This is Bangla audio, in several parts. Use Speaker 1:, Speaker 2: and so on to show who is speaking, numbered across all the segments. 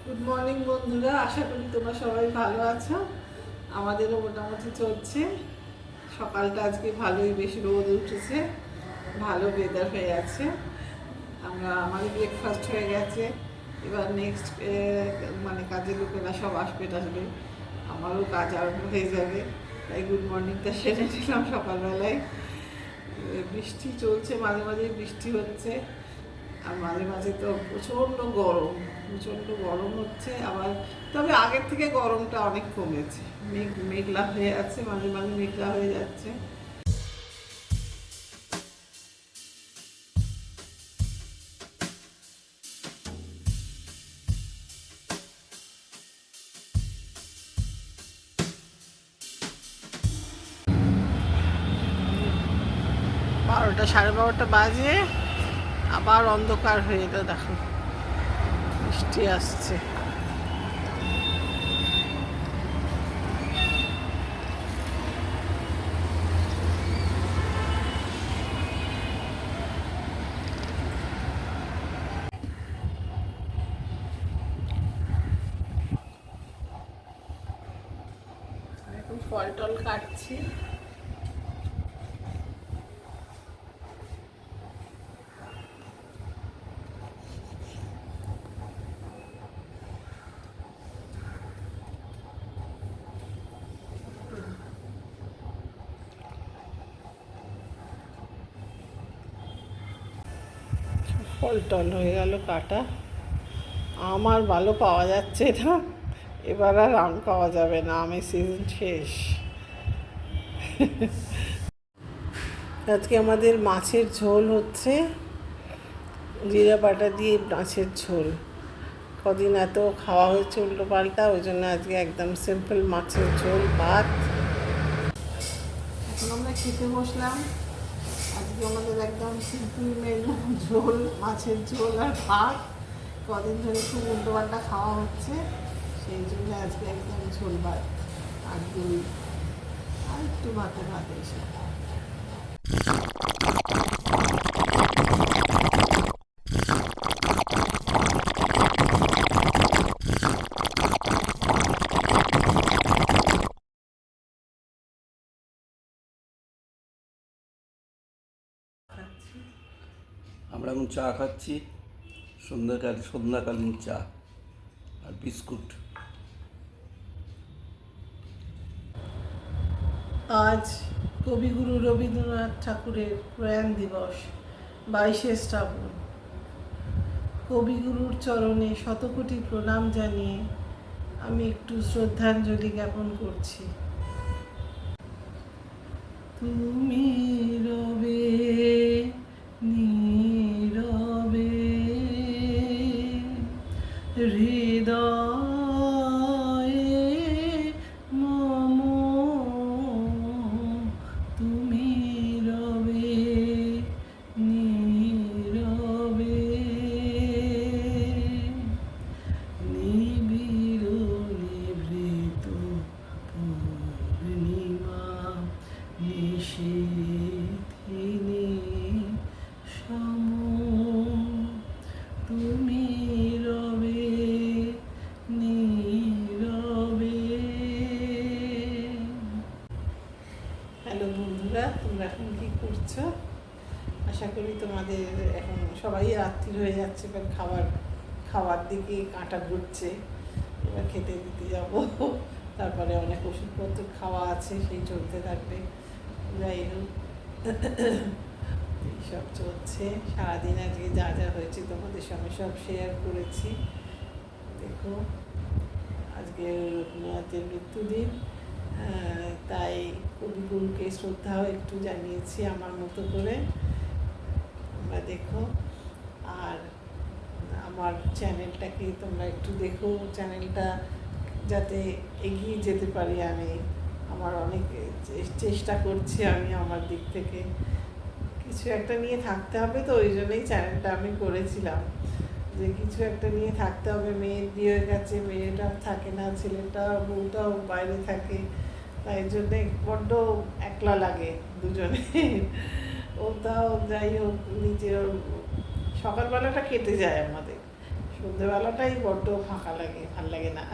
Speaker 1: গুড মর্নিং বন্ধুরা, আশা করি তোমরা সবাই ভালো আছো। আমাদেরও মোটামুটি চলছে। সকালটা আজকে ভালোই, বেশি রোদ উঠেছে, ভালো ওয়েদার হয়ে আছে। আমাদের ব্রেকফাস্ট হয়ে গেছে। এবার নেক্সট মানে কাজের লোকেরা সব আসবে টাসবে, আমারও কাজ আরম্ভ হয়ে যাবে। তাই গুড মর্নিংটা সেরে নিলাম সকালবেলায়। বৃষ্টি চলছে, মাঝে মাঝে বৃষ্টি হচ্ছে, আর মাঝে মাঝে তো প্রচণ্ড গরম হচ্ছে আবার। তবে আগের থেকে গরমটা অনেক কমেছে। মেঘলা হয়ে আছে, মাঝে মাঝে মেঘলা হয়ে যাচ্ছে। বারোটা, 12:30 বাজে, আবার অন্ধকার হয়ে এলো। দেখো বৃষ্টি আসছে। এখন ফল টল কাটছি। ফল টল হয়ে গেল কাটা। আমার ভালো পাওয়া যাচ্ছে না, এবার আর আম পাওয়া যাবে না, আমের সিজন শেষ। আজকে আমাদের মাছের ঝোল হচ্ছে, জিরা বাটা দিয়ে মাছের ঝোল। কদিন এত খাওয়া হয়েছে উল্টো পাল্টা, ওই জন্য আজকে একদম সিম্পল মাছের ঝোল ভাত। এখন আমরা খেতে বসলাম। আজকে আমাদের একদম সিম্পল মেনু, ঝোল, মাছের ঝোল আর ভাত। কদিন ধরে খুব উল্টো পাল্টা খাওয়া হচ্ছে, সেই জন্য আজকে একদম ঝোল ভাত আর দই আর একটু ভাতে এসে।
Speaker 2: আমরা এখন চা খাচ্ছি, সন্ধ্যাকালীন চা আর বিস্কুট।
Speaker 1: আজ কবিগুরু রবীন্দ্রনাথ ঠাকুরের প্রয়াণ দিবস, 22শে শ্রাবণ। কবিগুরুর চরণে শতকোটি প্রণাম জানিয়ে আমি একটু শ্রদ্ধাঞ্জলি জ্ঞাপন করছি। তুমি রবে নীরবে হৃদয়ে মম, তুমি রবে নীরবে নিবিড় নিভৃত পূর্ণিমা নিশীথিনী সম, তুমি রবে নীরবে। হ্যালো বন্ধুরা, তোমরা এখন কী করছো? আশা করি তোমাদের এখন সবাই রাত্রি হয়ে যাচ্ছে, এবার খাওয়ার দিকে কাঁটা ঘুরছে। এবার খেতে দিতে যাব, তারপরে অনেক ওষুধপত্র খাওয়া আছে, সেই চলতে থাকবে। যাই হোক, এইসব চলছে সারাদিন। আজকে যা যা হয়েছে তোমাদের সঙ্গে সব শেয়ার করেছি। দেখো, আজকে রবীন্দ্রনাথের মৃত্যুদিন, তাই কবিগুরুকে শ্রদ্ধাও একটু জানিয়েছি আমার মতো করে। তোমরা দেখো, আর আমার চ্যানেলটাকে তোমরা একটু দেখো, চ্যানেলটা যাতে এগিয়ে যেতে পারি আমি। আমার অনেক চেষ্টা করছি আমি আমার দিক থেকে, কিছু একটা নিয়ে থাকতে হবে, তো ওই জন্যই চ্যানেলটা আমি করেছিলাম, যে কিছু একটা নিয়ে থাকতে হবে। মেয়ের বিয়ে হয়ে গেছে, মেয়েটা থাকে না, ছেলেটা বউটাও বাইরে থাকে, তাই জন্যে বড্ড একলা লাগে দুজনে। ও তাও যাই হোক, নিজের সকালবেলাটা কেটে যায় আমাদের, সন্ধেবেলাটাই বড্ড ফাঁকা লাগে, ভাল লাগে না।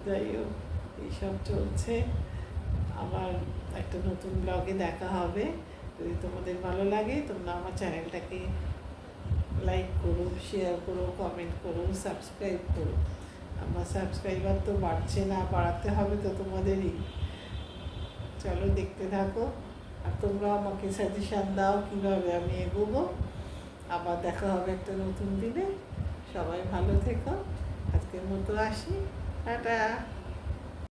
Speaker 1: যাই হোক, এইসব চলছে। আবার একটা নতুন ব্লগে দেখা হবে। যদি তোমাদের ভালো লাগে তোমরা আমার চ্যানেলটাকে লাইক করো, শেয়ার করো, কমেন্ট করো, সাবস্ক্রাইব করো। আমার সাবস্ক্রাইবার তো বাড়ছে না, বাড়াতে হবে তো তোমাদেরই। চলো দেখতে থাকো, আর তোমরা আমাকে সাজেশান দাও কীভাবে আমি এগোবো। আবার দেখা হবে একটা নতুন দিনে। সবাই ভালো থেকো। আজকের মতো আসি, টাটা।